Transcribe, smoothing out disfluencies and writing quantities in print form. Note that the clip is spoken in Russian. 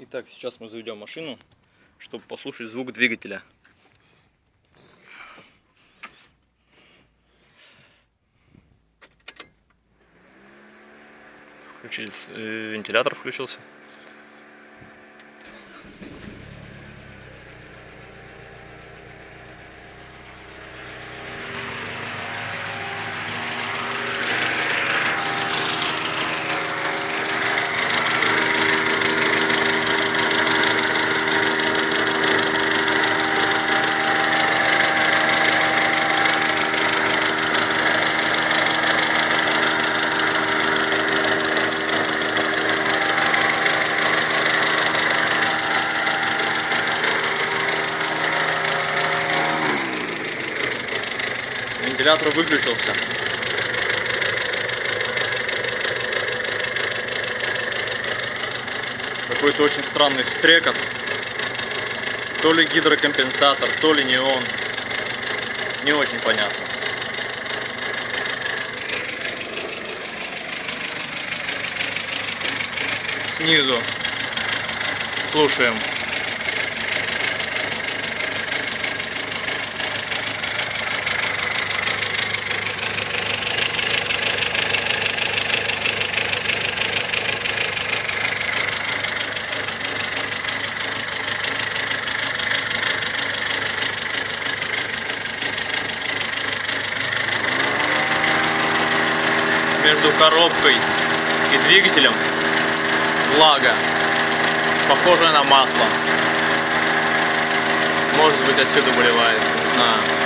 Итак, сейчас мы заведем машину, чтобы послушать звук двигателя. Вентилятор включился. Вентилятор выключился. Какой-то очень странный стрекот. То ли гидрокомпенсатор, то ли не он. Не очень понятно. Снизу слушаем. Между коробкой и двигателем влага, похожая на масло. Может быть, отсюда выливается, не знаю.